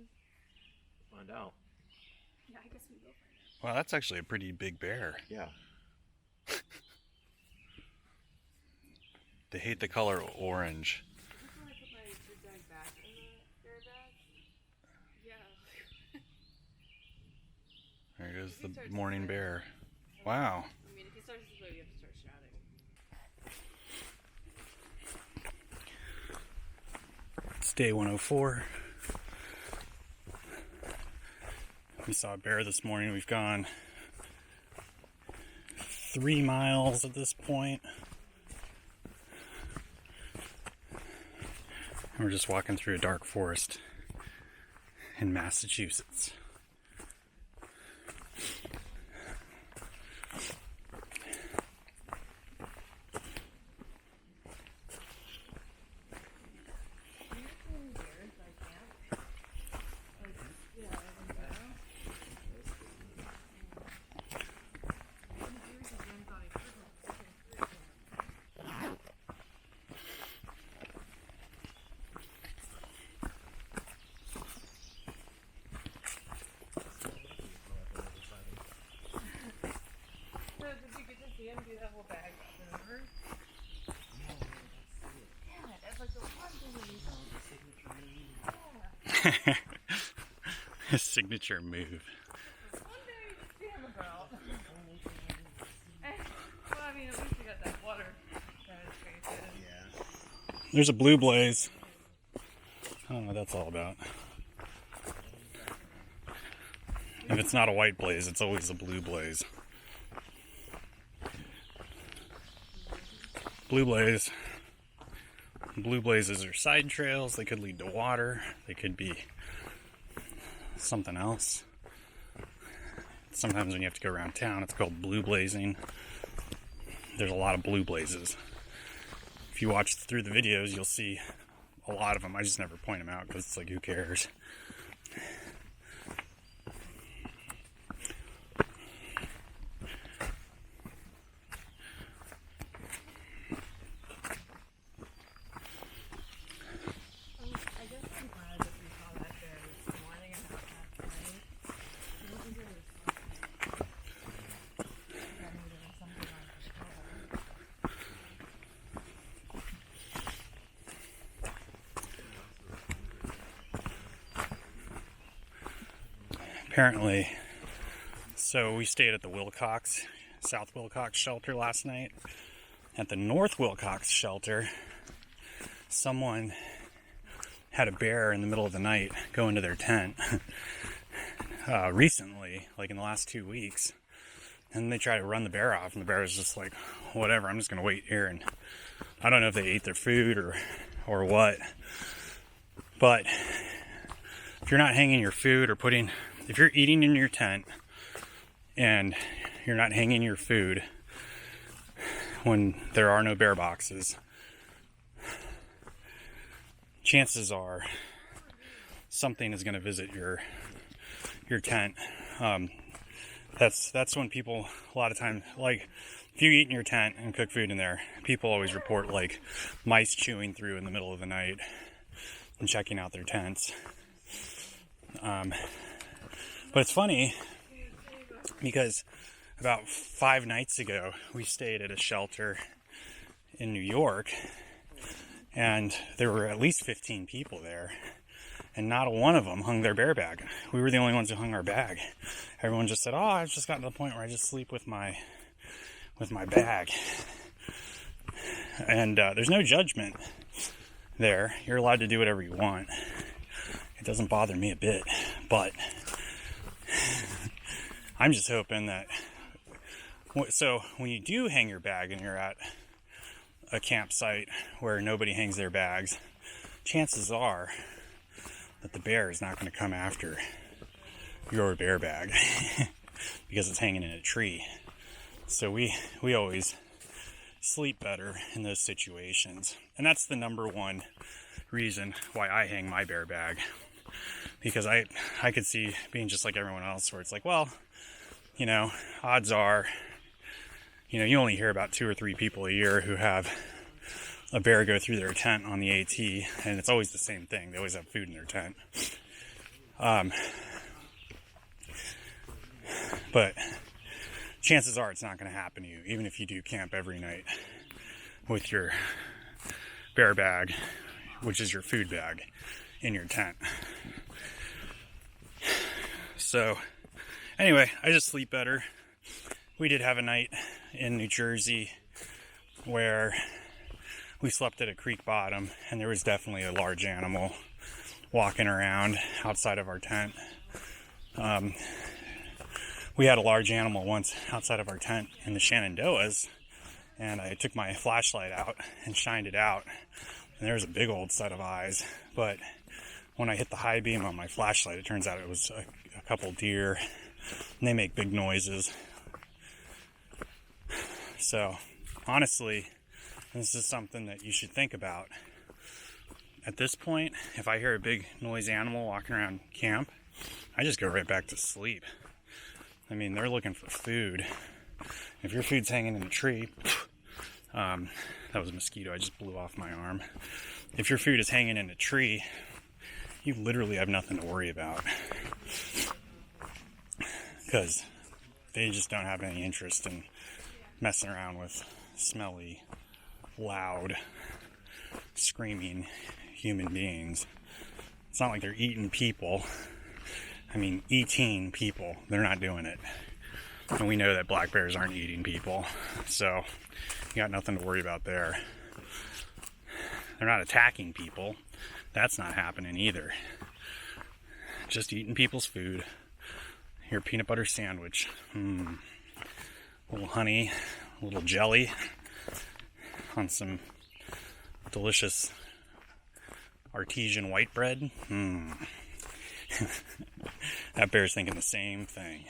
is? Find out. Yeah, I guess we will find out. Wow, that's actually a pretty big bear. Yeah. They hate the color orange. Is this when I put my big bag back in the bear bag? Yeah. There goes If he the starts morning to bear. Wow. I mean, if he starts to slow, you have to start shouting. It's day 104. We saw a bear this morning. We've gone 3 miles at this point. And we're just walking through a dark forest in Massachusetts. So, did you get to see him do that whole bag up and over? Yeah, that's like the one thing that you don't. His signature move. One day to see him about. Well, I mean, at least you got that water kind of space in. Yeah. There's a blue blaze. I don't know what that's all about. If it's not a white blaze, it's always a blue blaze. Blue blaze. Blue blazes are side trails. They could lead to water. They could be something else. Sometimes when you have to go around town, it's called blue blazing. There's a lot of blue blazes. If you watch through the videos, you'll see a lot of them. I just never point them out because it's like, who cares? I guess I'm glad that we saw that bear this morning and not last night. I don't think it was I knew there was something on the color. Apparently, so we stayed at the Wilcox, South Wilcox shelter last night. At the North Wilcox shelter, someone had a bear in the middle of the night go into their tent recently, like in the last 2 weeks. And they try to run the bear off, and the bear is just like, whatever, I'm just going to wait here. And I don't know if they ate their food or what. But if you're not hanging your food or if you're eating in your tent and you're not hanging your food when there are no bear boxes, chances are something is going to visit your tent. That's when people, a lot of times, like if you eat in your tent and cook food in there, people always report like mice chewing through in the middle of the night and checking out their tents. But it's funny because about 5 nights ago, we stayed at a shelter in New York, and there were at least 15 people there, and not one of them hung their bear bag. We were the only ones who hung our bag. Everyone just said, "Oh, I've just gotten to the point where I just sleep with my bag." And there's no judgment there. You're allowed to do whatever you want. It doesn't bother me a bit, but I'm just hoping that, so when you do hang your bag and you're at a campsite where nobody hangs their bags, chances are that the bear is not going to come after your bear bag because it's hanging in a tree. So we always sleep better in those situations. And that's the number one reason why I hang my bear bag. Because I could see being just like everyone else, where it's like, well, odds are, you only hear about 2 or 3 people a year who have a bear go through their tent on the AT, and it's always the same thing. They always have food in their tent. But chances are it's not going to happen to you, even if you do camp every night with your bear bag, which is your food bag, in your tent. So, anyway, I just sleep better. We did have a night in New Jersey where we slept at a creek bottom, and there was definitely a large animal walking around outside of our tent. We had a large animal once outside of our tent in the Shenandoahs, and I took my flashlight out and shined it out, and there was a big old set of eyes. But when I hit the high beam on my flashlight, it turns out it was a couple deer, and they make big noises. So, honestly, this is something that you should think about. At this point, if I hear a big noisy animal walking around camp, I just go right back to sleep. I mean, they're looking for food. If your food's hanging in a tree, that was a mosquito, I just blew off my arm. If your food is hanging in a tree, you literally have nothing to worry about. Because they just don't have any interest in messing around with smelly, loud, screaming human beings. It's not like they're eating people. I mean, eating people. They're not doing it. And we know that black bears aren't eating people. So, you got nothing to worry about there. They're not attacking people. That's not happening either. Just eating people's food. Your peanut butter sandwich. A little honey, a little jelly on some delicious artesian white bread. That bear's thinking the same thing.